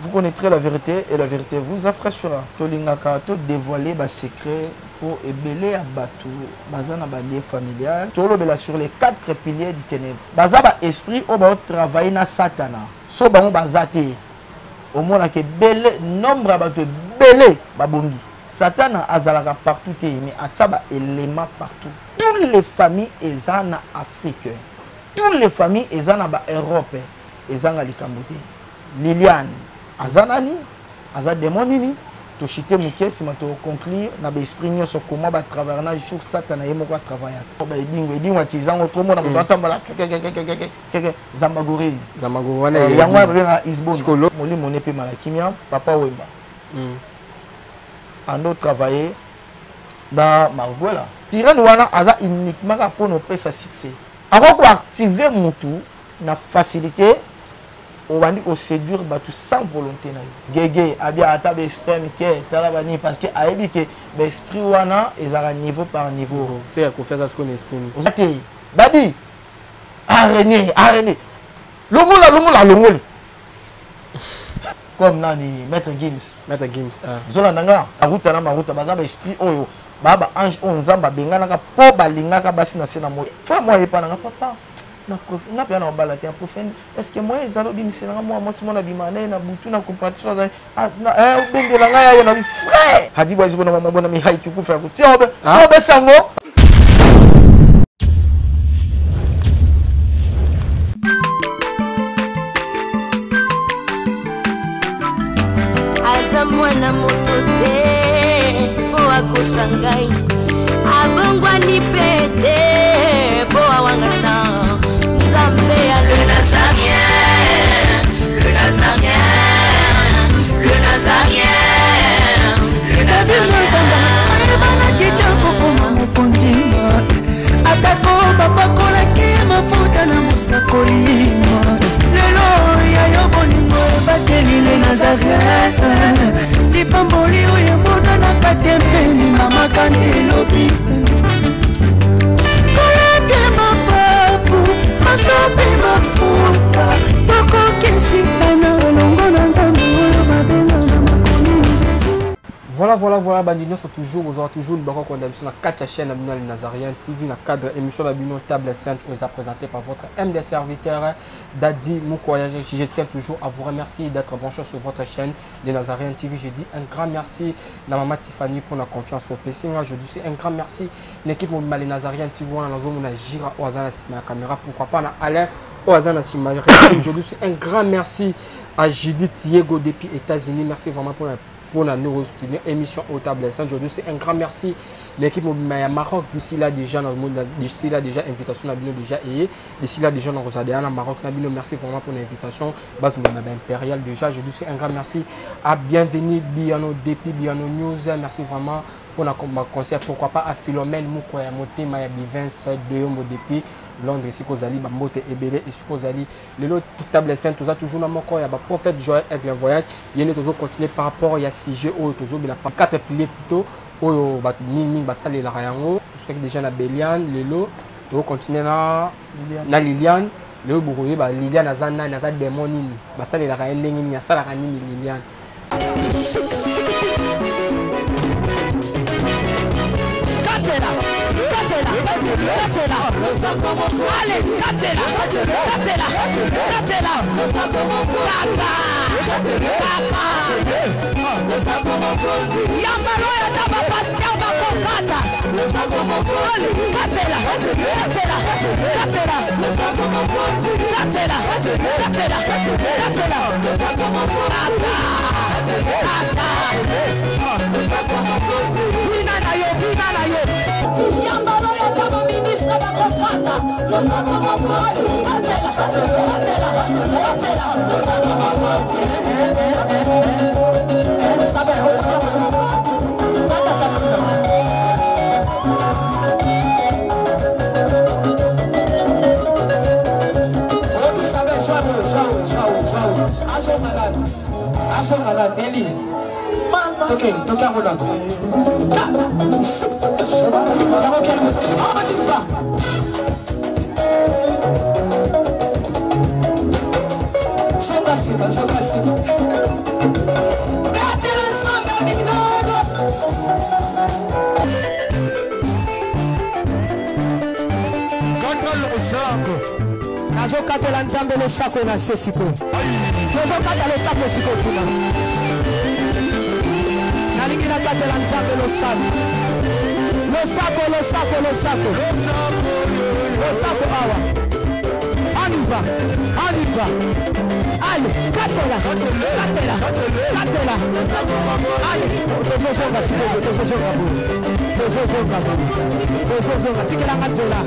Vous connaîtrez la vérité et la vérité vous affranchira. Tolingaka, to dévoiler les secrets pour ébeler à Batou, bazana balier familial. Tolobela sur les 4 piliers du ténèbre. Bazaba esprit au ba travailler na satana. So ba bazate. Au moins que bel nombre à bateau belé babongi. Satan azalaka partout mais ataba élément partout. Toutes les familles ezana na Afrique. Toutes les familles ezana ba Europe. Ezanga likambote. Liliane azanani aza démonini to chité muké si ma to conclure na ba esprit nyonso comment ba travailler na jour Satan yemo ko travailler. Ba edingo tizango to mona mo tambala zambagori wana yango ba isbon moli monepe malakimia papa wemba ando travailler dans Marguela. Tirani wana aza uniquement pour nos pesa succès. Avant pour activer mon tout na facilité on va dire séduire tout sans volonté na gege abia ata be esprit mike talabani parce que aibi que be esprit wana ezara niveau par niveau c'est à confiance à ce qu'on esprit ni ozate dadi arrêtez lomula comme nani maître Gims zola nanga aruta na maruta baza ba esprit oyo baba ange on nzamba benganaka po balingaka basi na sena mo fa moi yepa nanga papa na pia na bala te prophète est-ce que moi ezalo bimisela moi moi simona bimane na butu na compatition za bendela nga ya na frère hadi bozi bona mabona mi haiki ku frère ti obe tsango mwana moto te po akosangai abongwani pete po awangana nzambe ya le nazarien le nazarien le nazarien le nazarien bana kitoko koma mokondima atako bapakolaki mafuta na mosakolima lelo ya yo bolingo ebateli le nazarien lipamboli oyo mona na katempeni mama kandelobi kolapie mapapu masope mafuta tokokesikana longo na nzambe oyo babenga na makomi Voilà, bandits sont toujours, vous aurez toujours le baron condamnation dans 4 chaînes à les Nazariens TV, dans le cadre émission la Bino Table Sainte, où est présenté par votre MD serviteur Dadi Moukoya. Je tiens toujours à vous remercier d'être branché sur votre chaîne les Nazariens TV. Je dis un grand merci à maman Tiffany pour la confiance au PC. Je dis un grand merci à l'équipe mobile les Nazariens TV. On a Gira au hasard la caméra, pourquoi pas à Alain au hasard la caméra. Je dis un grand merci à Judith Diego depuis États-Unis. Merci vraiment pour nous soutenir émission au table sainte. Aujourd'hui c'est un grand merci l'équipe mobile Maroc d'ici là déjà dans le monde d'ici là déjà invitation à Bino déjà et d'ici là déjà dans Rosadéana Maroc Nabino merci vraiment pour l'invitation base impérial déjà. Je dis c'est un grand merci à bienvenue Biano depuis Biano News, merci vraiment pour la concert, pourquoi pas à Philomène Moukoya Moté Maya Bivens de Yombo depuis Londres ici Kozali Bamote Ebele et Kozali les autres table sainte tout ça toujours dans mon corps il y a prophète Joël avec le voyage il y a toujours continuer par rapport il y a 6 jours toujours il a pas 4 piliers plutôt au bat mini basale la rayango je crois que déjà la Béliane Lelo toujours continuer na Liliane le bourroyer ba Liliane azana na za démon nini basale la rayango nini ya sala nini Liliane allez, Katela, Yambaloya daba pastel bakokata. Nazokatela nzambe losako na se siko. Nazokata losako siko kuna. Nalingi nakatela nzambe losako. Losako awa. On y va. Allez, katela. Allez, tozozonga siko, tozozonga. Tikela katela.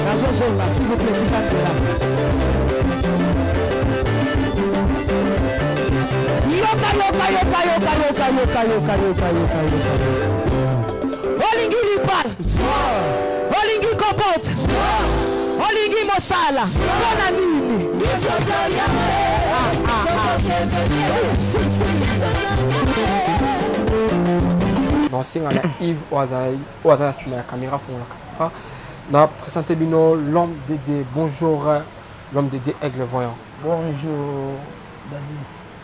Nazozonga, s'il vous plaît, tikatela. Yoka. Olingi lipal. Olingi kopot. Olingi mosala. Bona nini. Bon, c'est Yves Ouazala la caméra font la caméra. On a présenté l'homme dédié. Bonjour, l'homme dédié Aigle Voyant. Bonjour, Daddy.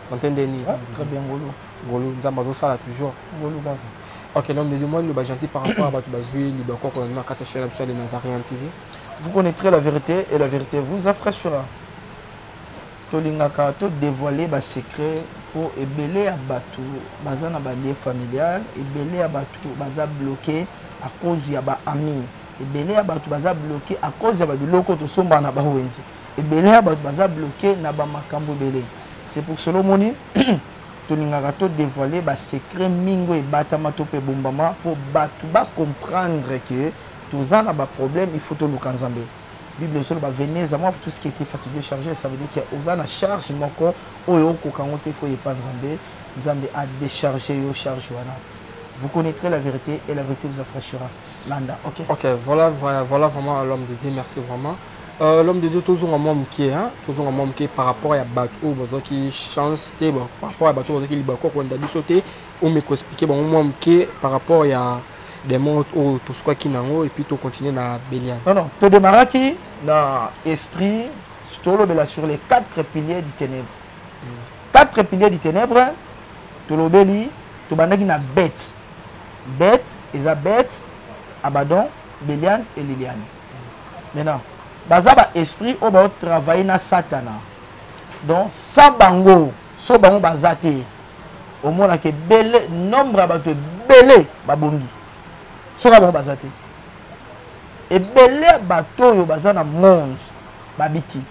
Santé Denis. Très bien, Golo. Golo, nous avons ça là toujours. Golo, Golo. Ok, l'homme dédié, moi, nous sommes gentils par rapport à Bazui, Libako, qu'on a attaché à l'absolu de Nazarien TV. Vous connaîtrez la vérité et la vérité vous affranchira. Tolingaka to dévoiler ba secret pour ebele à bateau, bazana ba lien familial, ebele à bateau, baza bloqué à cause ya ba ami, ebele à bateau baza bloqué à cause ya ba biloko to somba na ba wenzi, ebele à bateau baza bloqué na ba makambo belé. C'est pour cela moni tolingaka to dévoiler ba secret mingo et batama to pe bombama pour bateau ba comprendre que tous en a ba problème, il faut to lukanzambe. Bible sur venez à moi pour tout ce qui était fatigué chargé, ça veut dire qu'il y a une charge moko oyo kokangote faut y pas Nzambe a déchargé yo charge wana. Vous connaîtrez la vérité et la vérité vous affranchira. Landa, ok. Ok, voilà vraiment l'homme de Dieu, merci vraiment. L'homme de Dieu toujours un membre qui est toujours un membre qui par rapport à bateau qui chance par rapport à bateau qui libako qu'on a dû sauter ou me expliquer bon membre qui par rapport à des mondes où tout ce qui nango et puis tout continuer na Bélian. Non, tu démarres qui dans l'esprit sur les 4 piliers du ténèbre. 4 piliers du ténèbre, tu l'obélis, tu bandaki na bête. Bête, Elisabeth, Abaddon, Bélian et Liliane. Maintenant, bazaba esprit au ba travailler na Satana. Donc sabango, so bango bazate. Au moins que belle nombre ba te belé babongi. Soka bon bazate. Et belé bateau yo bazana monde babiki.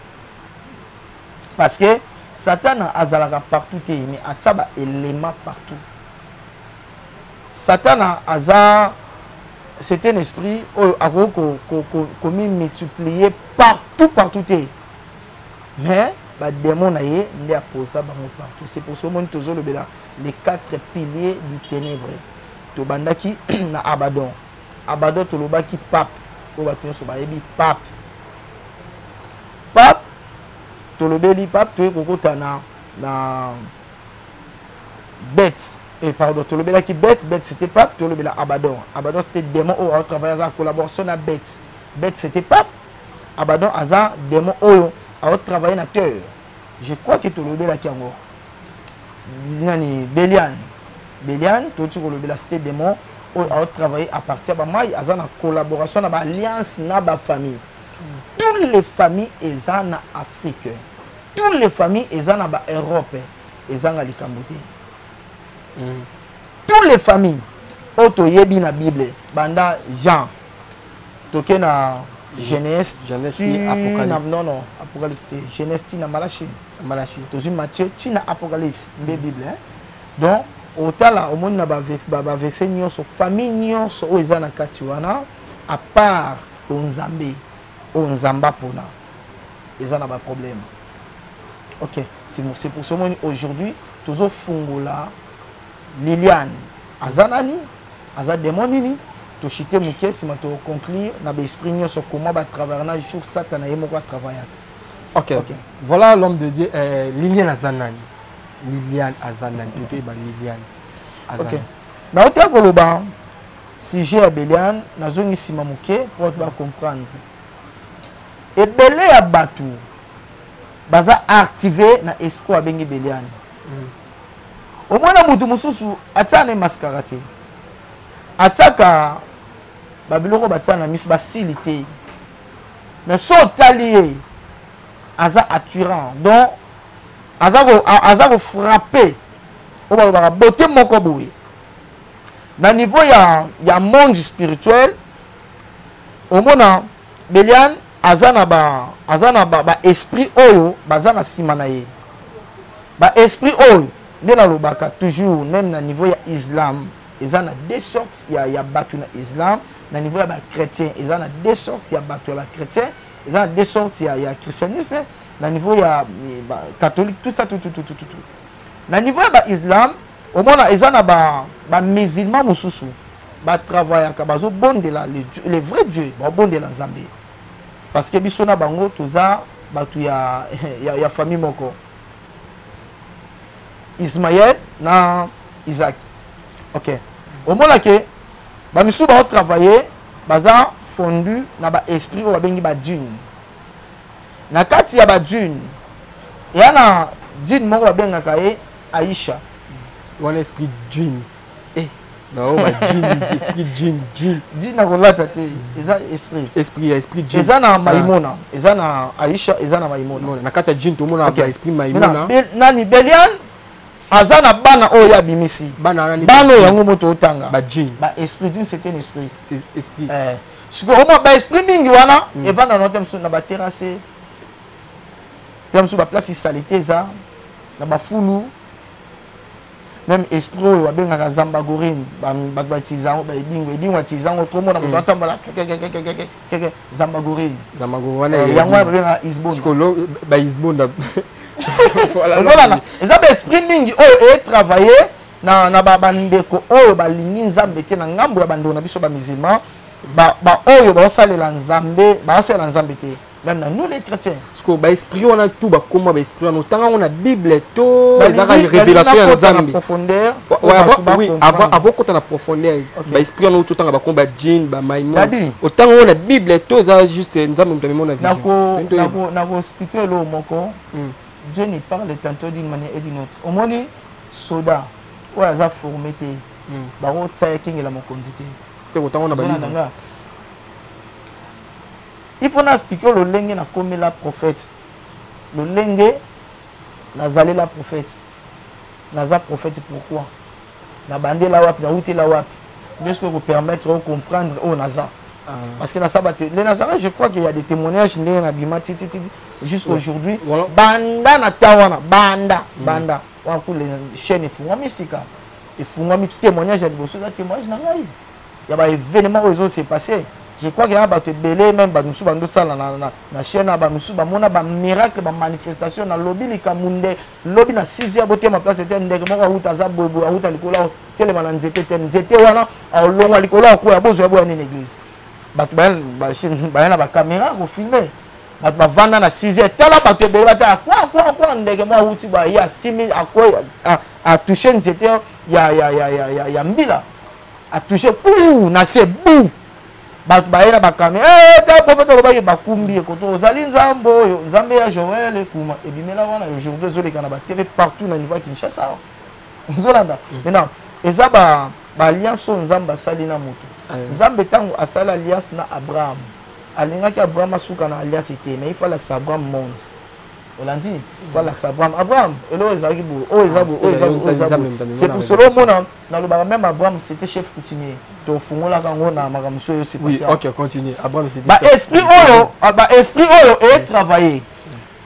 Parce que Satan azalaka partout mais ataba élément partout. Satan aza c'est un esprit comme multiplié partout mais ba démon na ye ndi aposa bango partout. C'est pour ça que tozo le bela les 4 piliers du ténèbre. Tobandaki na Abaddon. Abaddon tolobaki pape. O bato so bayebi pape. Pape tolobeli pape to kokota na bête. Et pardon, tolobelaki bête, bête c'était pape, tolobela Abaddon. Abaddon c'était démon au travailler en collaboration na bête. Bête c'était pape. Abaddon aza démon oyo a travailler na terre. Je crois que tolobelaki encore. Yani Bélian. Bélian, tout ce que le cité démon a travaillé à partir de moi, il y a une collaboration, une alliance, une famille. Toutes les familles sont en Afrique. Toutes les familles sont en Europe. Ils sont en Likambouté. Toutes les familles, auto yebi na Bible, banda Jean, toke na Genèse, non, Apocalypse, Genèse, tu na Malachi. Dans Matthieu, tu na Apocalypse, la Bible. Donc, au monde na ba vexé nyonso famille nyonso o ezana kati wana à part onzamba pona ezana ba problème. OK, c'est pour ça aujourd'hui tozo fungola Liliane azanani aza démonini to chité muke si mato conclure na ba esprit nyonso comment ba travailler na jour Satan et moko travailler. OK. Voilà l'homme de Dieu Liliane azanani. Liliane Azanani, Liliane Azanani. Ok. Na otia koloba sujet à Béliane nazongi sima moke pour ba comprendre et belé ya batu baza activé na esprit a bengi Béliane au moins mutu mususu atana mascarate ataka babiloko batana misu basilité mais so talié aza attirant donc aza frapper o ba beauté moko boye na niveau ya monde spirituel au mona Béliane azana ba esprit oyo bazana sima na ye ba esprit oyo ndena lobaka toujours même na niveau ya islam ezana deux sortes ya batu na islam na niveau ya ba chrétien ezana deux sortes ya batu ya ba chrétien ezana deux sortes ya christianisme na niveau ya catholique tout ça tout na niveau ya ba islam au mona ezana ba musulman mususu ba travailler ka bazo bondela les vrais dieux ba bondela nzambe parce que biso na bango toza batu ya famille moko Ismaël na Isaac. OK. Au moment que ba misu ba travailler baza fondu na ba esprit o ba bengi ba dune. Na kati ya ba dune ya na dune moko ba benga kae Aisha. Wana esprit djinn. Non, esprit djinn. Djinn na kolata te, eza esprit djinn. Eza na Maimona, eza na Aisha, eza na Maimona. Na kata djinn to mona ba esprit Maimona. Nani Béliane azana bana oya bimisi. Bana yango moto otanga. Ba djinn. Ba esprit djinn c'est un esprit. C'est esprit. Ce que au ba esprit mingi wana et va na notem so na ba terrasse. Tem so ba place salité za na ba fulu. Même esprit wa benga zamba gorine ba batizan ba edingwa tizan to mona mo tambola zamba gorine wana yango ba benga isbon skolo ba isbon da voilà eza ba esprit mingi oyo travailler na ba bandeko oyo ba lingi nzambe te na ngambo ya bando na biso ba musulman ba oyo ba salela nzambe te même nous les chrétiens parce que ba esprit on a tout ba comment ba esprit on tanga on a bible to ezaka révélation ya nzambe profondeur oui avant quand on a profondeur ba esprit on tout tanga ba combat djinn ba maïmon autant on a bible to ça juste nzambe mutame mon vision na ko expliquer lo moko Dieu ne parle tantôt d'une manière et d'une autre au moins soda ou aza formé te ba ro tsaye kingi la mokondité c'est autant on a ba il faut expliquer le lengue na comme la prophète. Le lengue nazalé la prophète. Naza prophète pourquoi? Na bande la wap, na outé la wap. Est-ce que vous permettre de comprendre au naza? Parce que les Nazareth, je crois qu'il y a des témoignages jusqu'à aujourd'hui. Banda na tawana, banda. On les chaînes et fungami sika. Et fungami témoignage à bosso, témoignage na ngai. Il y a des événements où s'est passé. Je crois qu'il y a des belé même ba musu bando sala na chaîne ba musu ba mona ba miracle ba manifestation na lobby likamunde lobby na 6e boté ma place était ndeke moko ahuta za bobo ahuta likola tele mana nzete ten nzete wana alonga likola ko ya bozo ya boya ni église batu ba na ba caméra ko filmer batu ba vanda na 6e tala batu belé bata quoi ndeke mo ahuti ba ya 6000 a toucher nzete ya mbila a toucher na c'est bou ba baena ba kamera ta prophète lobaki bakumbi ekoto ozali nzambo oyo nzambe ya Joël ekuma ebimela wana aujourd'hui ezoleka na ba TV partout na niveau ya Kinshasa nzolanda maintenant eza ba alliance nzambe asali na moto nzambe tango asala alliance na Abraham alingaki Abraham asuka na alliance te mais il fallait que Abraham monte olandi voilà que Abraham elo ezaki bo o ezabo c'est pour cela mona na lobaka même Abraham c'était chef coutumier to fungola kango na makamso yo c'est passé. Oui, OK, continue. Abraham c'était ba esprit oyo est travailler.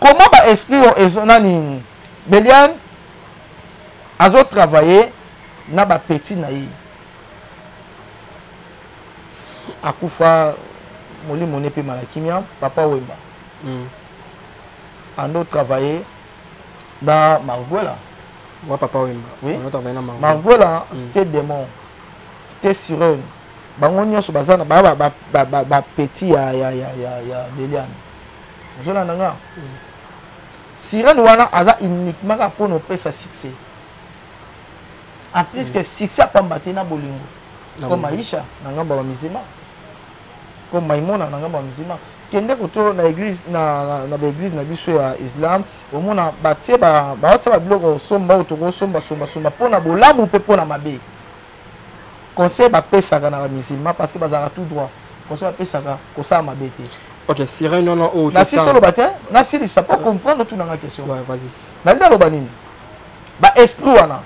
Comment ba esprit oyo nani Béliane azo travailler na ba petit na yi. Akufa moli moné pe malakimia papa Wemba. Ando travailler dans Marguela. Moi papa Wemba. Oui. On travailler dans Marguela, c'était démon. C'était sirène. Bango nyonso bazana ba petit ya Béliane. Zona nanga. Sirène wana aza uniquement pour nos pesa succès. En plus que succès a pas mbaté na bolingo. comme Maïcha na ngamba ba musulman comme Maïmona na ngamba ba musulman kende koto na église na église na biso ya islam omona batie ba otsa ba biloko somba otoko somba pona bolamu pe pona mabe conseil ba pesaka na ba musulman parce que bazara tout droit conseil ba pesaka ko sa mabe te. OK, Siré non au na si solo batin na si ça pas comprendre tout na la question. Ouais, vas-y. Na ndalo banini ba esprit wana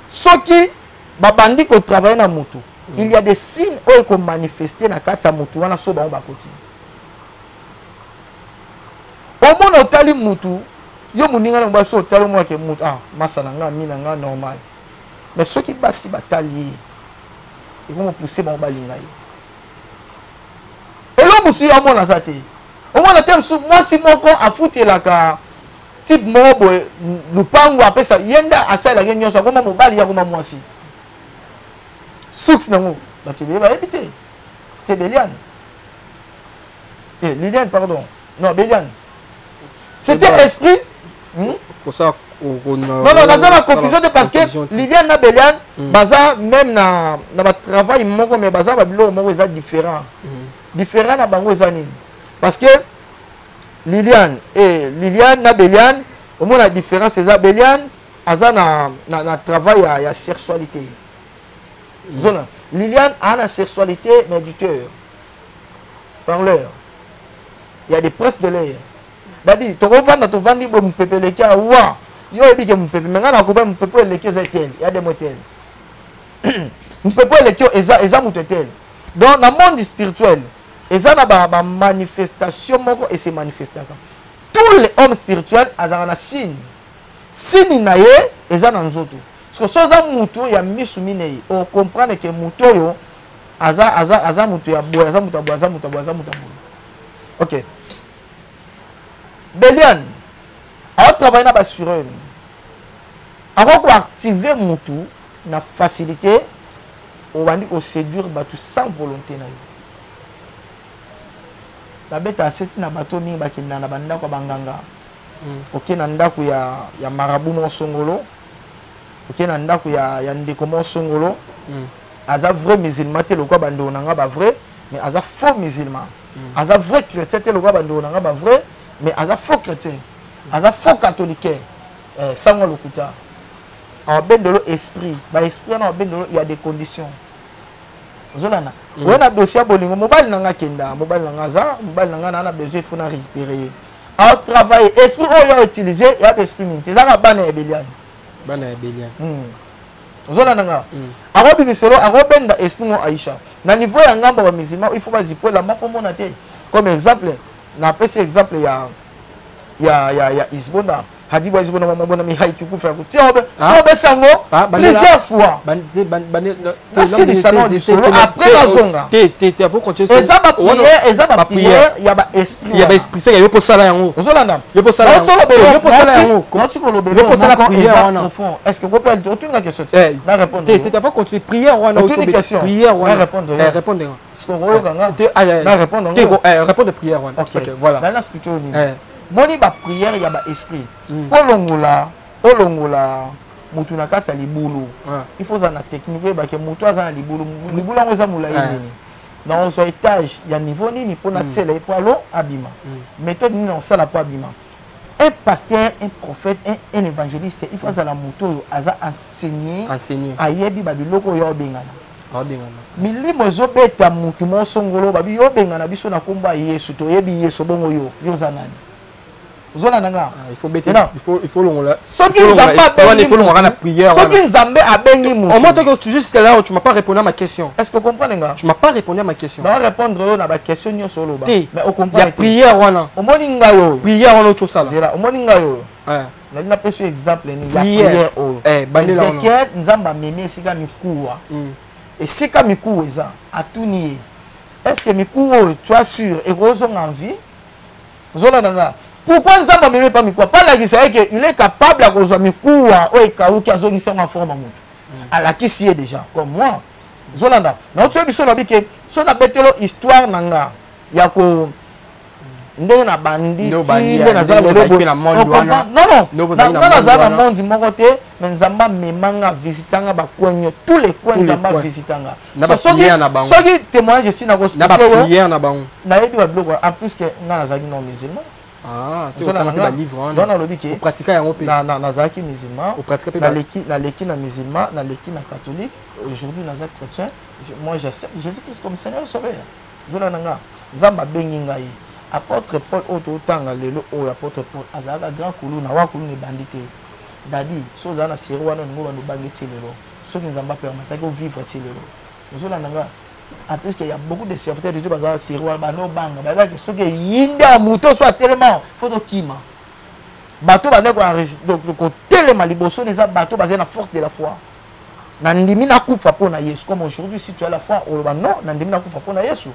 soki ba bandi ko travailler na mutu il y a des signes oyo ko manifester na kati ya mutu wana so ba koti. Omona otali mutu yo muninga na baso otali mo ke mutu masala nga mina nga normal mais soki basi batali ils vont me pousser ba balinga ye elo musu ya mona zate omona tem su mwasi moko afutelaka type moko lupango apesa yenda asala ke nyoso koma mobali ya koma mwasi suks nango batebe ba ebite c'était Béliane Liliane pardon non Béliane. C'était esprit. Pour ça, non, ça la confusion de parce que Liliane na Béliane, baza même na travail moko mais baza ba bilo moko eza différent. Différent na bango eza nini? Parce que Liliane na Béliane, au moins la différence c'est ça Béliane, aza na travail ya sexualité. Liliane a la sexualité mais du cœur. Parleur. Il y a des presses de l'air. Dadi, tu revends tu vends bon mpepé le kia wa. Yo ebi ke mpepé mais ngana ko ba mpepé le kia zetel, il y a des motels. Mpepé le kia eza mutetel. Donc dans le monde spirituel, eza na ba manifestation moko et se manifestaka. Tous les hommes spirituels azana na signe. Signe na ye eza na nzoto. Parce que soza muto ya misumine o comprendre que muto yo aza muto ya boya, aza muto boya. OK. Béliane, a travaillé na bassureur. Avant activer mutu na facilité au bandi au séduire batu sans volonté na yo. La bête a seti na bato mingi bakenda na banda ko banganga. OK na ndako ya marabu mo songolo. OK na ndako ya ndeko mo songolo. Aza vrai musulman te lokwa bando nanga ba vrai mais aza faux musulman. Aza vrai chrétien te lokwa bando nanga ba vrai mais aza faux chrétien. Aza faux catholique. Sango lokuta. En ben de l'esprit, ba esprit na ben de il y a des conditions. Zolana. On a dossier bolingo mobile nanga kenda, mobile nanga za, mobile nanga na besoin faut na récupérer. En travail, esprit on a utilisé, il y a esprit minté. Ça va bana Béliane. Bana Béliane. Zolana nga. Arobi miselo, arobenda esprit mo Aïcha. Na niveau ya ngamba ba musulman, il faut pas zipoler la mako mona te. Comme exemple, na pesi exemple ya Isbona. Hadi boys bona mama mi haiki ku fa ku ti obe so be tango plusieurs fois après la zonga te faut continuer ça ba prière ya ba esprit ça ya po sala yango ozolanda yo po sala yango comment tu ko lobe yo po sala prière wana est-ce que vous pouvez aucune question na répondre te faut continuer prière wana prière wana répondre ce qu'on voit kanga na répondre répondre prière wana OK voilà dans l'hospital moni ba prière ya ba esprit olongola mutu na kati ya libulu il faut za na technique ba ke mutu aza na libulu ngo za mula nini na ozo étage ya niveau nini pona tsela epo alo abima méthode nini on sala pas abima un pasteur un prophète un évangéliste il faut za la mutu aza enseigner ayebi ba biloko yo bengana milimo zo beta mutu mo songolo ba bi yo bengana biso na komba Yesu to yebi Yesu bongo yo za nani zona nanga il faut bêter il faut longola soki nzamba na prière soki nzambe abengi mutu au moins que tu juste là tu m'as pas répondu à ma question est-ce que tu comprends nga tu m'as pas répondu à ma question ba répondre na ba question nyo solo ba mais au comprendre ya prière wana o moni nga yo prière wana cho sala zela o moni nga yo na dina peso exemple ni ya prière o bandela wana Ezekiel nzamba memi sika mikuwa et sika mikuwa eza atuni est-ce que mikuwa tu as sûr et rozo envie zona nanga. Pourquoi nous avons même pas mikoua? Pas la qu'il est capable de faire mikoua ou ekaou qui a zone en forme à la qui s'y est déjà comme moi. Zolanda. Non tu as vu sur la bique sur la bête histoire nanga. Yako ndé na bandit ndé na zala le robo. Non non. Na zala monde mokote mais nzamba memanga visitanga ba coin tous les coins nzamba visitanga so qui témoignage ici na na ba prière na bango na yebi ba bloc en plus que na zaki non musulman c'est on a livre dans le bique pratiquer yango pe na zaki musulman au pratiquer na leki na musulman na leki na catholique aujourd'hui na zaki chrétien moi j'accepte Jésus-Christ comme Seigneur sauveur jola nanga nzamba bengi ngai apôtre Paul ototanga lelo o apôtre Paul azaka grand kulu na wa kulu ne bandité dadi so za na seri wana ngo ba bangeti lelo so ki nzamba permettre que vivre ti lelo jola nanga parce qu'il y a beaucoup de serviteurs de Dieu bazala seri wana ba no banga ba que so ki yinda muto soit tellement photo kima bato ba ne ko tellement liboso les bato bazana na force de la foi nandimi na kufa pona Yesu comme aujourd'hui si tu as la foi o ba non nandimi na kufa pona Yesu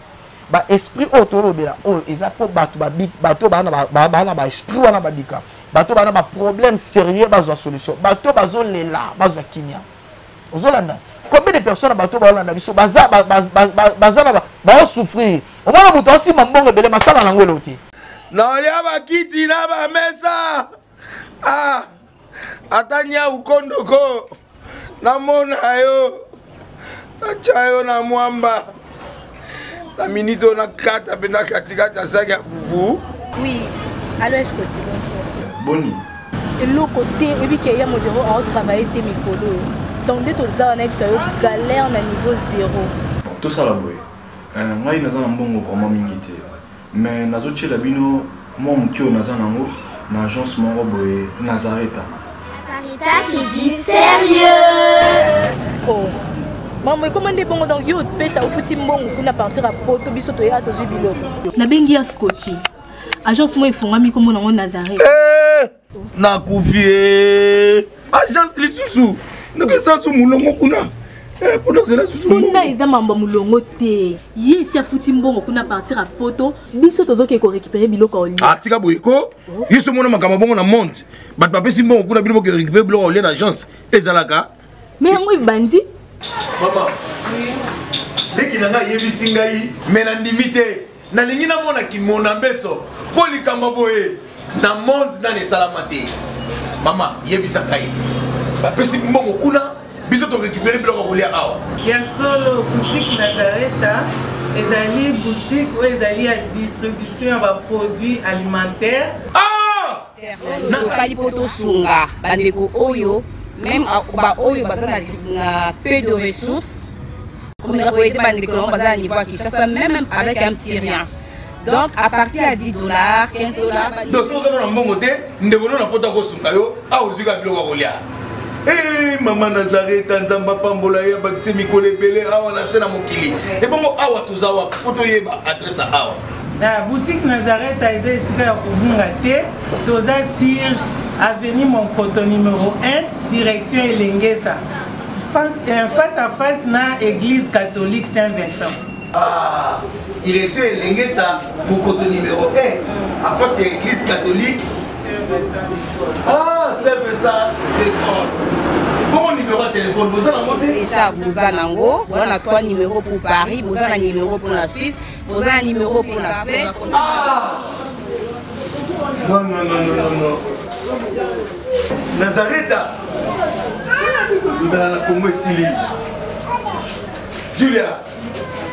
ba esprit autolobela o eza po bato ba big bato ba na ba esprit wana ba bika bato ba na ba problème sérieux ba zo solution bato ba zo lela ba zo kimia ozolanda combien de personnes bato ba landa biso baza ba souffrir o mona muto asi mambongo bele masala na ngwelo te na lia ba kiti na ba mesa atanya ukondoko na mona yo na chayo na mwamba la minute on a 4 à katikata saki ya fufu. Oui, alors est-ce que tu bonjour. Boni. Et l'autre côté, et puis qu'il y a mon bureau à travailler tes micros. Donc dès que tu as un galère na niveau 0. Tout ça la boy. Moi il naza mbongo vraiment mingité. Mais nazo tchela bino moi mukio naza nango na agence moko boy Nazareta. Sarita qui dit sérieux. Oh. Maman, comment est bon donc yo pe ça au fouti mbongo pour partir à poto biso to ya to jibilo. Na bengi ya Scotty. Agence moi ifongami comme na Nazareth. Na kufie. Agence lisusu. Ndeke sansu mulongo kuna. Pour cela susu. Kuna eza mamba mulongo te. Ye si afuti mbongo kuna partir à poto biso tozo ke ko récupérer biloko oli. Tika boyeko. Yiso mona makamba bongo na monte. Bat papesi mbongo kuna biloko ke récupérer biloko oli na agence. Ezalaka. Mais yango ibandi. Maman, leki nanga yebisi ngai mena ndimite na lingi na mona ki mona beso poli kamba boye na monde na ne salamate. Maman, yebisa ngai ba pesi mbongo kuna biso to récupérer biloko kolia awa. Ya solo boutique Nazareta ezali boutique ou ezali à distribution ya ba produits alimentaires. Na sali poto sunga bandeko oyo même ba oyo bazana na peu de ressources comme la poété bandeko on bazana niveau Kinshasa même avec un petit rien. Donc à partir à $10 $15 donc so na mbongo te ndeko na poto ko sunga yo a ozika biloko kolia. Maman Nazareta nzamba pambola ya bakise mikole belé awa na sena mokili et bongo awa tozawa poto yeba adresse awa. La boutique Nazareta est ici à Kubungate, Toza Sir, avenue Monkoto numéro 1, direction Elengesa. Face à face na église catholique Saint-Vincent. Direction Elengesa, Monkoto numéro 1, à face à l'église catholique Saint-Vincent d'école. Bon numéro de téléphone, vous avez monté déjà, vous avez nango, on a 3 numéros pour Paris, vous avez un numéro pour la Suisse, vous avez un numéro pour la Suisse. Non. Nazareta. Vous allez la Congo Sili. Julia,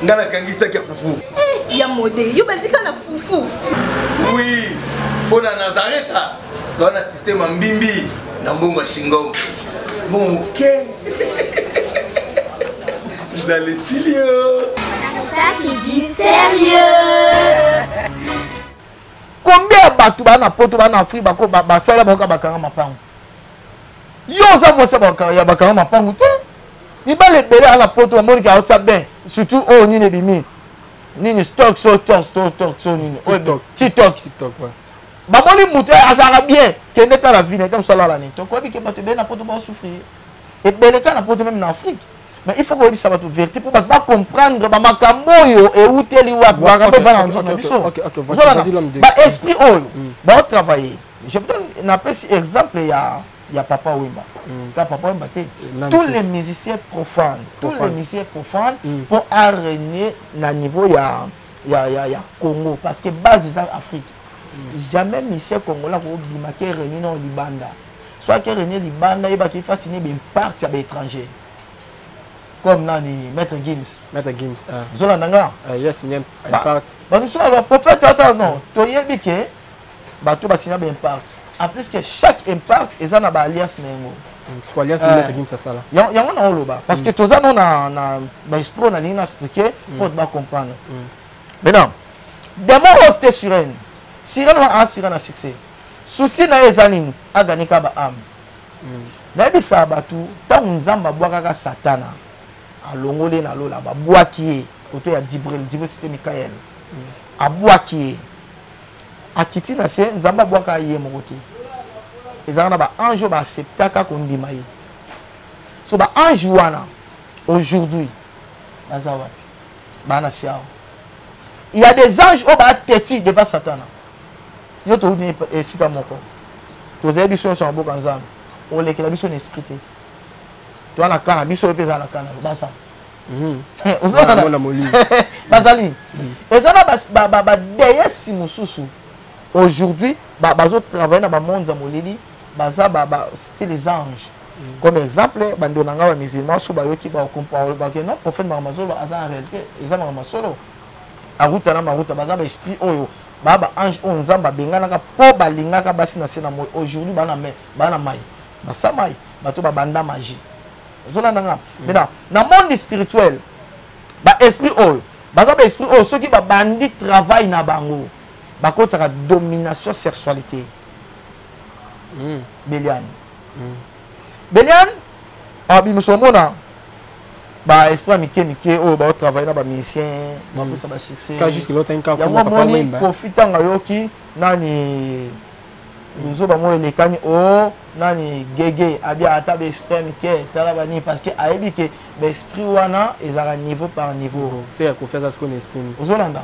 ngana kangisa kia fufu. Ya modé, yo bandika na fufu. Oui, pour la Nazareta, tu as un système en bimbi, na mbongo shingo. Bon, ok. Vous allez Silio. Sarita qui dit sérieux. Combien de bateaux na poto na Afrique bako basala boka bakanga mapango. Yo za mo sa bakanga bakanga mapango te. Ni ba le bele na poto mo ka otsa ben, surtout o ni ne bimi. Ni stock so ni. TikTok ouais. Ba moni muté azara bien, kende ta la vie na comme ça la ni. To ko bi ke bato ben na poto ba souffrir. Et bele ka na poto même en Afrique. Mais il faut que ça va te vérité pour pas comprendre ba makambo yo et où teli wa ba ka ba na nzona biso. Ba esprit oyo ba travailler. Je vous donne un exemple il y a Papa Wemba. Papa Wemba tous les musiciens profanes, pour arraigner na niveau ya Congo parce que base des Afrique. Jamais musicien congolais ko bimake réuni non libanda. soit que René Libanda il va qu'il fasse signer une partie à l'étranger comme nani Maître Gims zola nanga yes signer une partie bah nous sommes le prophète attends non to yebi que bah tout va signer une partie en plus que chaque impact est en alliance nengo c'est quoi alliance Maître Gims ça là y a on loba parce que tous ça non na esprit na ligne expliquer pour pas comprendre maintenant demo hosté sur elle sirène a sirène à succès souci na ezanini a gagné ka ba âme na bisa batu tant nzamba bwaka satana alongole na lola ba bwaki koto ya Jibril c'était Michael a bwaki akiti na se nzamba bwaka ye mokote ezana ba ange ba acceptaka kondima ye so ba ange wana aujourd'hui bazawa bana siao il y a des anges au bas têtis devant Satan. Yo to dit ici pas moko. To zé biso chambo kanzam. O le kila biso esprit. To na kana biso epeza na kana basa. Ozana na moli. Bazali. Ezana ba deyesi mususu. Aujourd'hui bazo travailler na ba monde za molili, baza c'était les anges. Comme exemple, bando nanga ba musulman so ba yoki ba comprendre ba que non prophète Mahamazolo en réalité, ezana Mahamazolo. Aruta na maruta baza ba esprit oyo baba ange on nzamba bengana po balingaka basi na sena moi aujourd'hui bana mai basa mai bato ba banda magie zona nanga maintenant na monde spirituel ba esprit oyo baza ba esprit oyo soki ba bandi travail na bango ba kotaka domination sexualité Belian abi musomona ba esprit mike oh ba travailler na ba musicien ba pesa ba succès ka juste l'autre cas comme papa mwemba profitanga yoki nani nous ba mo elekani oh nani gege abi ata ba esprit mike tala ba ni parce que aibi que ba esprit wana ezara niveau par niveau c'est à faire ça ce qu'on esprit ozolanda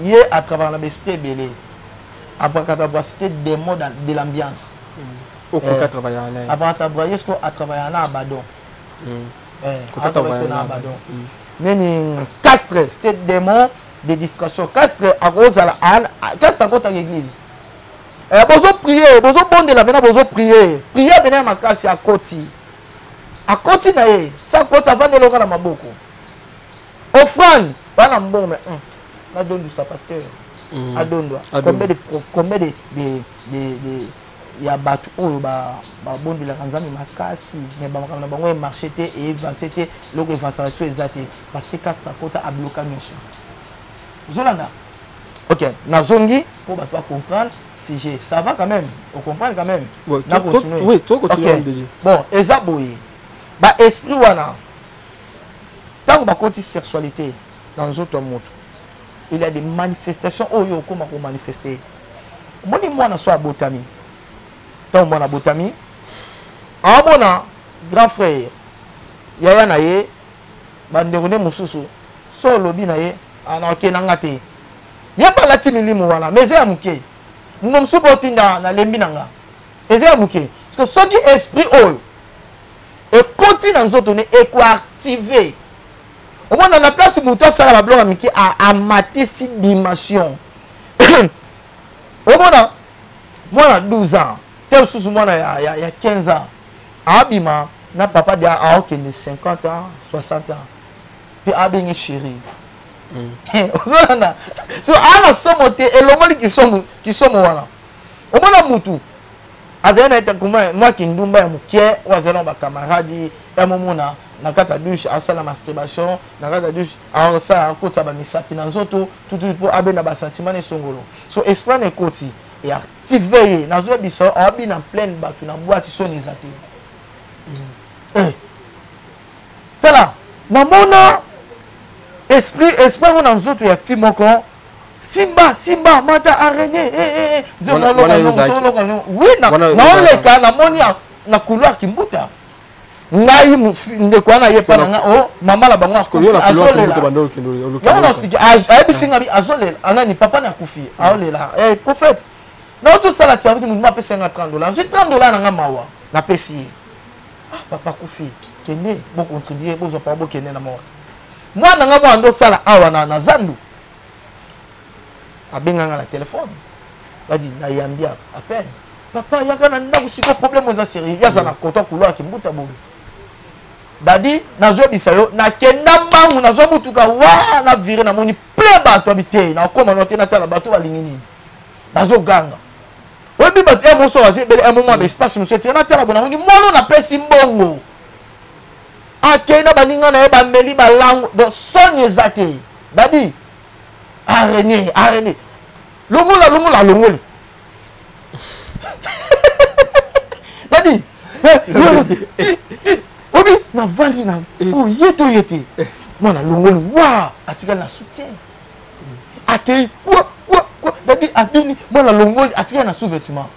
yé à travers la esprit belé après capacité des modes de l'ambiance au contraire travailler en après travailler ce qu'on a travaillé en abadon neni castre c'était démon de distraction castre à cause à castre à côté de l'église bozo prier bozo bonde la vena bozo prier bena makasi à côté na ye ça côté avant de loka na maboko offrande bana mbongo mais na dondu ça pasteur adondwa combien de ya batu oyo ba bondi la kanzami makasi mais ba makana bango marché te et avancer te loko evansation ezate parce que casta kota a bloqué nyonso zolanda OK nazongi pour ba comprendre si j'ai ça va quand même on comprend quand même na continuer oui toi continuer okay. Bon ezaboye ba esprit wana tant ba côté sexualité dans autre monde il y a des manifestations oyo comment ko manifester moni mwana so abotami tant mwana botami amona grand frère yaya na ye bandekone mususu so lobi na ye ana kenanga te ye balati milimu wana mais ya muke ngom subotinda na lembi nanga ya muke parce que soki esprit oyo et continue nzoto ne et ko activer au moins dans la place muto sala ba bloka miki a mater si dimension au moins moi 12 ans tel sous moi il y a 15 ans abima na papa de a ok 50 ans 60 ans puis abingi chéri so ana somote elongoli qui somo wana omona mutu azana eta kuma moi qui ndumba ya mukie wazana ba camarade ya momona na kata douche asala masturbation na kata douche alors ça akota ba misapi na nzoto tout pour abena ba sentiment songolo so esprit ne koti et activer na zo biso abi na pleine batu na boîte soni zate tala na mona esprit na nzoto ya fi moko simba mata araignée oui na oleka na moni na couloir kimbuta ngai ndeko wana ye pa na o mama la bango azolela ayebisinga bi azolela anani papa na kufi aolela prophète na tout ça la service nous m'a payé $30 j'ai $30 na nga mawa na pesi papa kufi kene bo contribuer bo pas bo kene na mort moi na nga mo ando sala awa na zandu abenga na téléphone va dit na yambia à peine papa yaka na ndako siko problème eza sérieux yaza na koto couloir ki mbuta boye dadi nazo bisayo na kenda mbangu nazo mutuka wa na vire na moni plein bato habité na koma no te na tala bato balingini nazo ganga obi bato e moso wazi bele un moment d'espace nous c'est na tala bona moni mono na pesi mbongo akena baninga na e ba meli ba lango donc son ezate dadi araignée longoli dadi obi na vali na yeto yete mwana longoli wa atika na soutien akei quoi dadi abini mwana longoli atika na sous-vêtement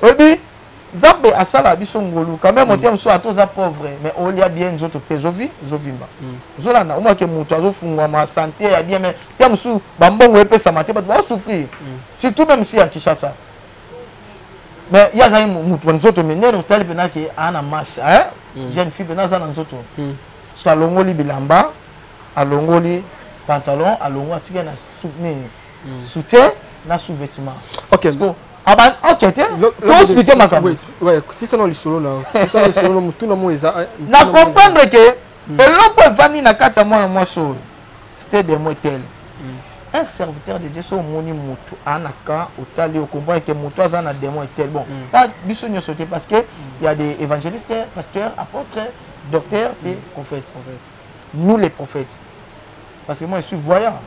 obi Zambe asala biso ngolu quand même on tient so atoza pauvre mais on lia bien nzoto pezovi zovimba zolana oma ke mutu azofungwa ma santé ya bien mais tient so bambongo epesa mate ba doit souffrir surtout même si à Kinshasa mais ya za mutu nzoto meneno tali pena ke ana masse hein jeune fille pena za nzoto so alongoli bilamba alongoli pantalon alongo atika na soutien na sous-vêtement OK ah bah ok tu expliquer ma caméra ouais si c'est non le solo là si c'est le solo tout le monde na comprendre que eloko vani na kati ya moi so c'était des mots tels un serviteur de Dieu so moni mutu anaka otali o comprendre que mutu azana démon tel bon pas biso nyo sauter parce que il y a des évangélistes pasteurs apôtres docteurs et prophètes nous les prophètes parce que moi je suis voyant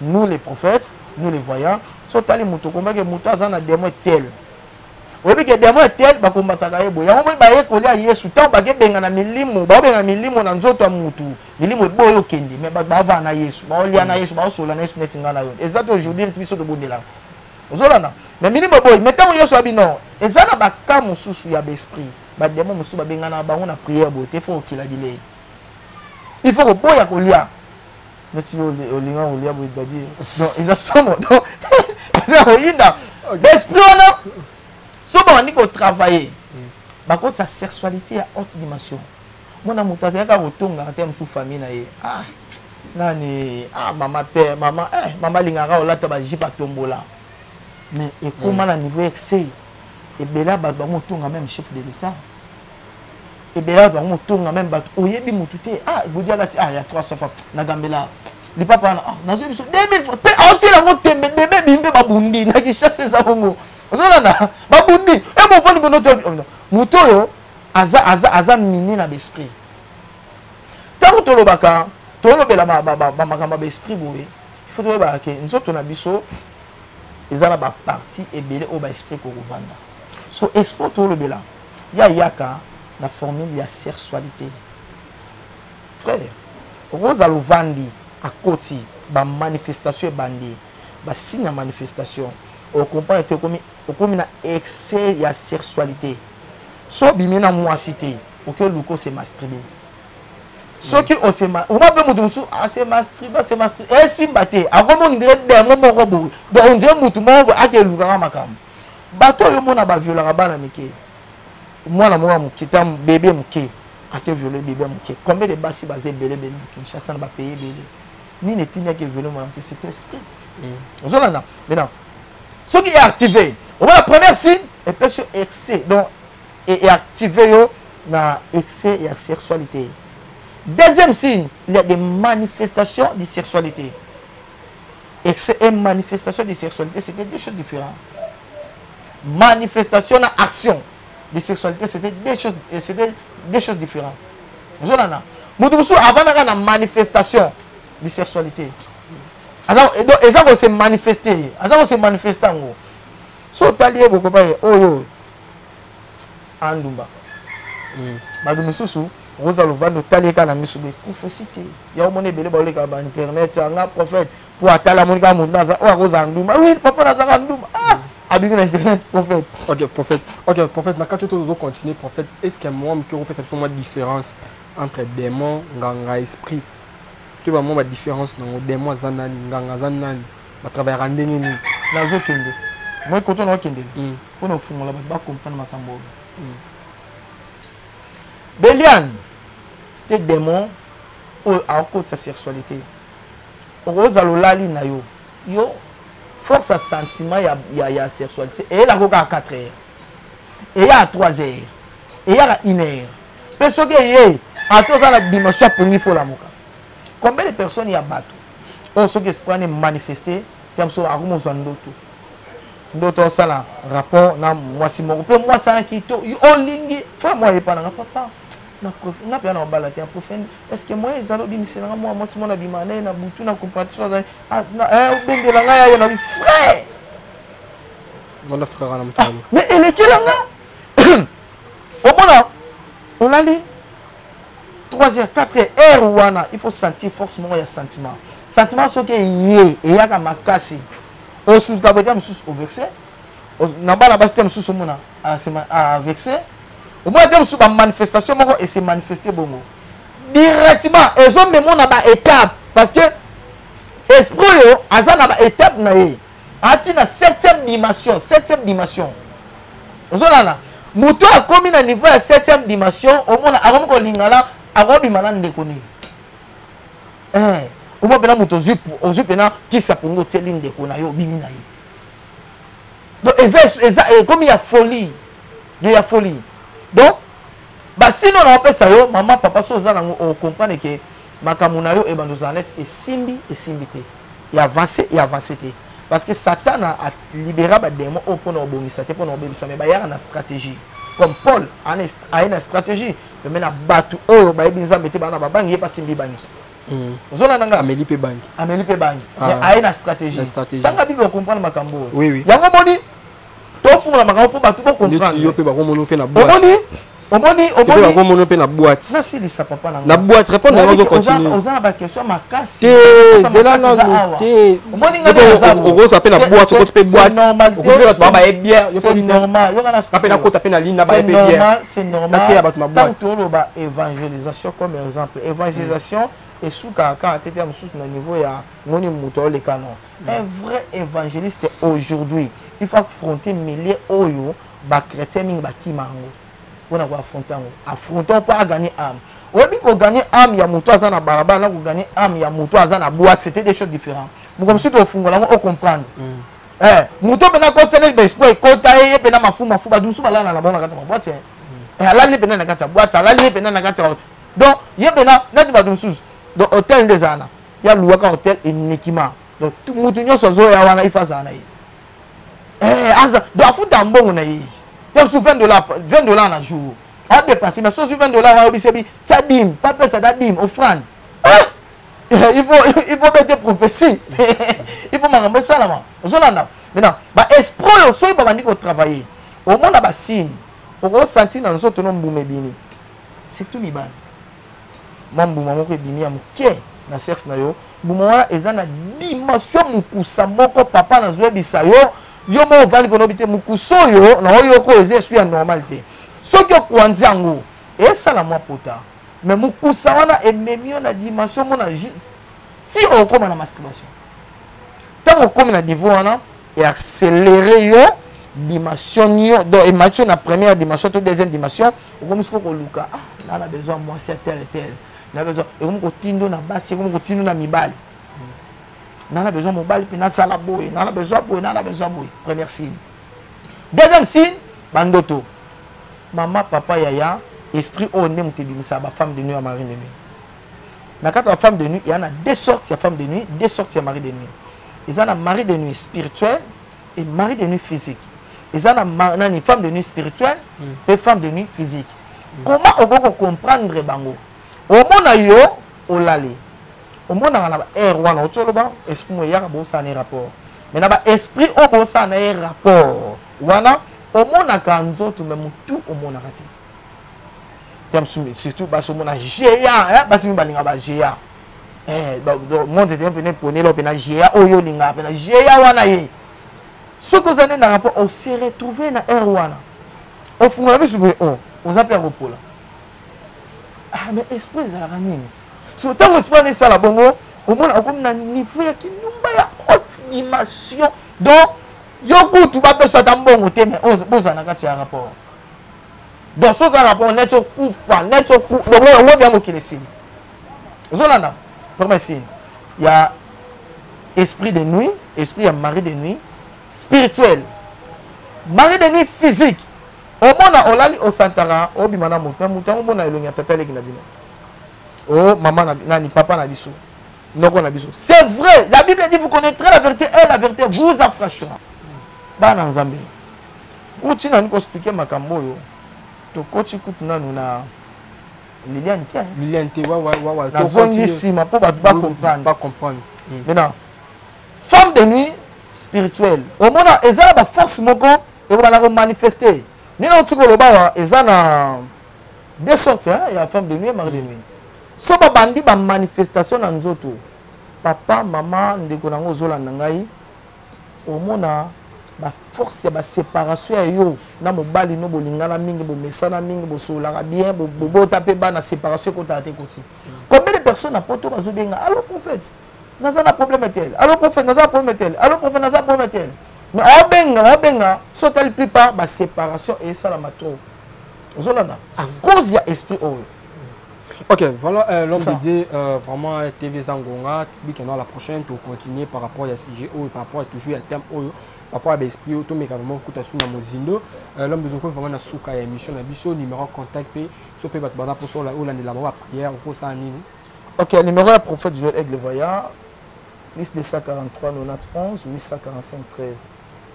nous les prophètes nous les voyants so tali mutu komba ke mutu azana démon tel obi ke démon tel ba kombata ka yebo ya mo ba ye ko lia Yesu ta ba ke benga na milimo ba benga milimo na nzoto mutu milimo boyo kende mais ba va na Yesu ba lia na Yesu ba sola na Yesu netinga na yo exactement aujourd'hui biso de bondela ozolana mais milimo boy metango Yesu abi non ezana ba ka mususu ya esprit ba démon mususu ba benga na bango na prière bo te faut kila bilei il faut boya ko lia tu olinga olia bo dire donc exactement donc ça oyinda l'esprit on so bon ni ko travailler ba ko ta sexualité à haute dimension mona mutaza ya ka rotonga en termes sous famille na ye ah nani ah maman père maman maman lingara olata ba jipa tombola mais et comment à niveau excès et bela ba motonga même chef de l'état et bela ba motonga même ba oyebi mutute ah bodia lati ah il y a 300 fois na gambela les papa ah na zo biso 2000 fois pe oti la motembe bébé bimbe babundi na ki chasse za bongo ozolana babundi e mo foni bono to mutoyo aza mini na l'esprit tango tolobaka tolobela ba makamba ba esprit boye il faut toyeba ke nzoto na biso ezala ba partie ebele o ba esprit ko kovanda so export tolobela ya yaka na formule ya sexualité frère rosa lovandi à côté ba manifestation bandi ba signe ya manifestation on comprend que comme na excès ya sexualité so bimena moi cité OK luko se masturber so ki o se ma on va be mutu musu a se masturber et simbate a comme on dirait des moments robo donc on dirait mutu mo a ke luka makam bato yo mona ba viola bana mike moi na moi mukitam bébé muke a ke violer bébé muke combien de basi basé belé belé Kinshasa na ba payer belé ni ne tinya que violer mon c'est esprit ozolana maintenant ce qui est activé on va la première signe et puis sur excès donc et activé yo na excès et sexualité deuxième signe il y a des manifestations de sexualité excès et manifestation de sexualité c'était deux choses différentes manifestation na action de sexualité c'était deux choses différentes ozolana mutu musu avant na manifestation de sexualité et ça va se manifester ça va se manifester ngo so talié boko ba oyo andumba badu misusu rosa lovando talié kana misusu prophétie ya omone belé ba oleka ba internet nga prophète pour atala monika munda za o rosa andumba oui papa na za andumba ah abinga na internet prophète OK prophète na kato to continuer prophète est-ce qu'il y a moi qui peut-être une différence entre démon nganga esprit tu vois moi la différence dans démon zanani nganga zanani ba travailler ndenge ni nazo kende moi quand on a kende pour nous fungola ba comprendre makambo Belian c'était démon à cause de sa sexualité rosa lolali na yo force à sentiment ya sexualité et la koka 4 heures et à 3 heures et à 1 heure parce que à tous la dimension pour il faut la moka combien de personnes il y a battu on se qui se prennent manifester comme ça à comment on d'autres ça là rapport na moi si mon peu moi ça qui to on ligne faut moi pas na papa na bien en balade en profond est-ce que moi ils allons dire c'est moi si mon abimane na butu na compétition na ben de la nga ya na frère on a frère na mtalo mais elle est là au moment on allait 3h 4h wana il faut sentir forcément il y a sentiment ce que yé et ya ka makasi au sous kabeta sous au vexé na bala bas tem sous mona à vexé au moins dem sous ba manifestation moko et se manifester bongo directement et zo memo na ba étape parce que esprit yo azana ba étape na ye ati na 7e dimension ozolana muto a commis na niveau ya 7e dimension au moins akomi ko lingala akobimana ndeko ni au moins pena muto ozu pena kisa pongo teli ndeko na yo bimi na ye donc eza comme il y a folie donc bah sinon on appelle ça yo maman papa so za nango o comprendre que makambo na yo e bando zanet et simbi te et avancer te parce que Satan a libéré ba démon au pour no bongisa te pour no bebisa mais ba ya na stratégie comme Paul a une stratégie mais na batu o ba ebinza mete bana ba bangi pas simbi bangi zona nanga Amélie pe bangi mais a une stratégie tanga bible comprendre makambo oui yango moni to fungula makambo po batu ko comprendre yo pe ba ko mono pe na boîte omoni ba ko mono pe na boîte na si lisa papa na boîte répondre na continuer ozana ba question makasi zela na te omoni ngana za o go taper na boîte ko pe boîte o ko ba ba e bien yo c'est normal yo kana taper na ko taper na ligne na ba e bien c'est normal tant que ba évangélisation comme exemple évangélisation et sous kaka tete sous na niveau ya ngoni muto le canon un vrai évangéliste aujourd'hui il faut affronter milliers oyo ba chrétien mingi ba kimango on a affronter pas gagner âme obi ko gagner âme ya muto azana barabara na ko gagner âme ya muto azana boîte c'était des choses différentes nous comme si to fungola on comprendre muto bena ko tene be espoir ko taye bena mafu ba dusu bala na bona kata boîte ala ni bena na kata boîte ala ni bena na kata donc ye bena na tu va dusu donc hôtel des ana ya luaka hôtel uniquement donc tout mutu nyoso zo ya wana ifaza na yi aza do afuta mbongo na yi tem sous $20 na jour a dépenser mais sous $20 wa bisebi tabim pas pesa dabim offrande il faut mettre prophétie il faut marambe salama zolanda maintenant ba esprit so ba bandi ko travailler au monde ba signe au sentir dans nzoto no mbume bini c'est tout mibana mambuma moko ebimi ya moke na sexe na yo mbuma wana eza na dimension mokusa moko papa na zwa bisa yo mo vali kono bite mokuso yo na oyo ko eza esu ya normalité soki okwanzi yango esala mwa pota mais mokusa wana ememi yo na dimension mona ti okoma na masturbation ntango okomi na niveau wana e accéléré yo dimension yo donc émission na première dimension to deuxième dimension okomi siko koluka nana besoin moi c'est tel et tel na besoin et comme kotindo na basi comme kotindo na mibali nana besoin mobile puis na sala boy nana besoin boy premier signe deuxième signe bandoto maman papa yaya esprit on ne mutebimisa ba femme de nuit à mari de nuit na kata femme de nuit il y en a deux sortes de femmes de nuit deux sortes de mari de nuit ils ont un mari de nuit spirituel et mari de nuit physique ils ont une femme de nuit spirituelle et femme de nuit physique comment on peut comprendre bango au mona yo olale au mona na ba wana otoloba esprit mo yaka bo sa ne rapport mais na ba esprit o bo sa na rapport wana au mona kanzoto même tout au mona raté tam surtout ba so mona géant ba simi balinga ba géant monde était un peu poné lo pena géant oyo linga pena géant wana ye ce que vous avez na rapport on s'est retrouvé na wana au fond la mise on appelle repola mais esprit za la nini so tant esprit ne sala bongo au moins comme na niveau ya kinumba ya haute dimension donc yo kutu ba pesa tambongo te mais on boza na kati ya rapport donc so za rapport neto kufa neto ku donc on vient mokile sini zolanda premier signe il y a esprit de nuit esprit ya mari de nuit spirituel mari de nuit physique Omona olali o santara obimana mutu mutu omona elongi tata leki na bino. Oh maman nani papa na biso. Noko na biso. C'est vrai, la Bible dit vous connaîtrez la vérité et la vérité vous affranchira. Bana nzambe. Kuti na niko expliquer makambo yo. To koti kuti na nuna Liliane tiens. Liliane ti wa. Na zongi sima pour ba comprendre. Pas comprendre. Maintenant femme de nuit spirituelle. Omona ezala ba force moko et on va la manifester. Ni na tiko loba ezana deux sortes hein, il y a femme de nuit et mari de nuit. So ba bandi ba manifestation na nzoto. Papa, maman, ndeko nango zolanda ngai. Omona ba force ya ba séparation ya yo na mobali no bolingana mingi bo mesana mingi bo solaka bien bo bota pe ba na séparation ko tate koti. Combien de personnes à poto bazo benga allo prophète. Naza na problème tel. Allo prophète naza problème tel. Allo prophète naza problème tel. Mais obenga so tel plus pas ba séparation et ça la mato. Zolanda à cause ya esprit oh. Ok, voilà l'homme dédié vraiment TV Zangonga, la prochaine pour continuer par rapport à sujet par rapport à toujours à thème par rapport à l'esprit auto mais également Koutasu na Mozindo l'homme dédié vraiment na souka émission na biso numéro contact pe so pe batbana pour so la ou la de la prière pour ça nini. Ok, numéro à prophète Joël Aigle Voyant liste 243 91 845 13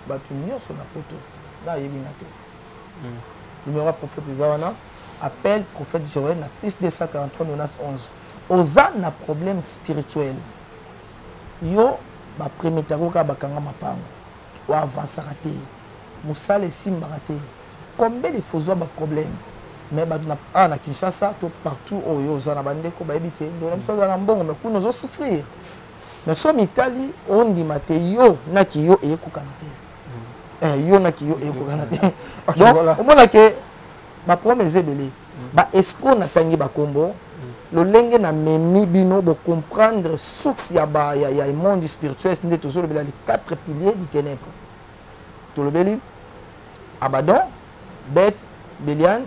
batunio sur la poto là yebina te. Numéro à prophète Zawana appelle prophète Joël na plus 243 91. Oza na problème spirituel. Yo ba premier taroka bakanga mapango. Ou avance raté. Moussale simba raté. Combien de fois ba problème. Mais ba na Kinshasa to partout où yo za na bandeko ba ebité. Donc ça za na mbongo mais ku nozo souffrir. Mais son Italie on dit mate yo na ki yo e ko kanate. Yo na ki yo e ko kanate. Donc au moins que ba promesse ebele ba esprit na tangi ba kombo lo lenge na memi bino bo comprendre source ya ba ya monde spirituel ndé toujours les quatre piliers du ténèbre to lo beli Abaddon Beth Belian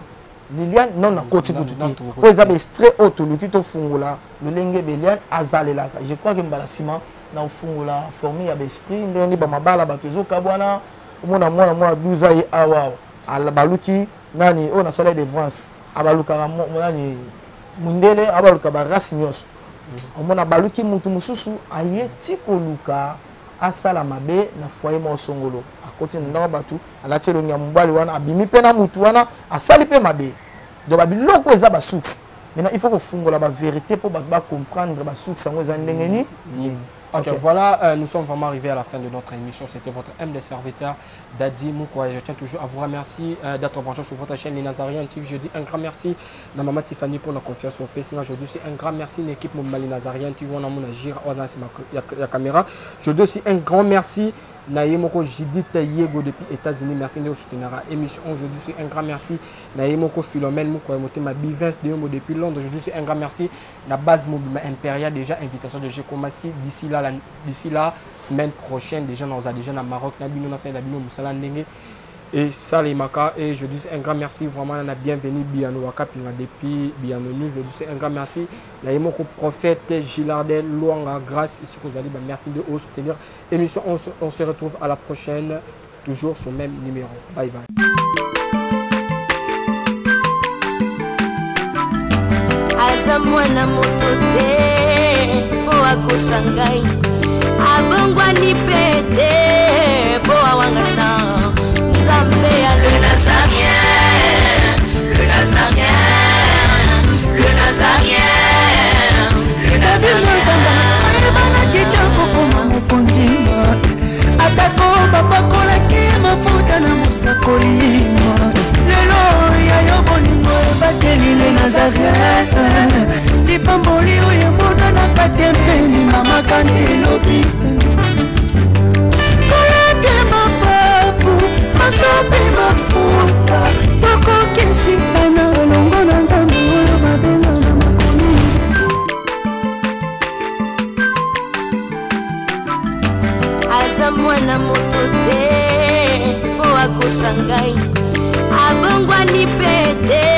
Liliane non na koti kututi o ezaba extrait auto luki to fungula lo lenge Belian azalela je crois que mbala sima na fungula formi ya esprit ndé ba mabala ba tozo kabwana mona 12 ans awa ala baluki nani on a salaire de vente abaluka nani mundele abaluka ba race nyos omona baluki mutu mususu ayeti koluka asala mabe na foyer mo songolo akoti ndaba batu alati lo nyambali wana abimi pe na mutu wana asali pe mabe do babiloko eza ba source maintenant il faut refungola ba vérité pour ba comprendre ba source ngo eza ndengeni nini. Ok, voilà, nous sommes vraiment arrivés à la fin de notre émission. C'était votre M des serviteurs, Dadi Mouko. Je tiens toujours à vous remercier d'être branché sur votre chaîne Les Nazariens TV. Je dis un grand merci à maman Tiffany pour la confiance au PC. Aujourd'hui, c'est un grand merci à l'équipe Les Nazariens TV. On a mon agir, la caméra. Je dis aussi un grand merci à Yemoko Jidit Yego depuis les États-Unis. Merci de soutenir l'émission. Aujourd'hui, c'est un grand merci à Yemoko Philomène Mouko ma Bivens de Yomo depuis Londres. Aujourd'hui, c'est un grand merci à la base mobile impériale. Déjà, invitation de G. Komassi d'ici la semaine prochaine, déjà nous avons déjà au Maroc, et ça les Maka. Et je dis un grand merci vraiment à la bienvenue Bianouaka depuis Bianou. Je dis un grand merci à mon prophète Gilardel Louanga grâce et ce que vous allez merci de soutenir l'émission. On se retrouve à la prochaine, toujours sur le même numéro. Bye bye. Sangai abongwani pete boa wangata Nzambe ya le Nazarien, le Nazarien, le Nazarien, le Nazarien. Bana kitoko koma mukondima atako babakolaki mafuta na musakolima lelo ya yo bolingo ebateli le Nazarien lipamboli oyo mbona na katempeni mama kandelobi koleke mapapu masope mafuta tokokesikana longo na nzambe oyo babenga na makomi aza mwana moto te po akosa ngai abongwani pete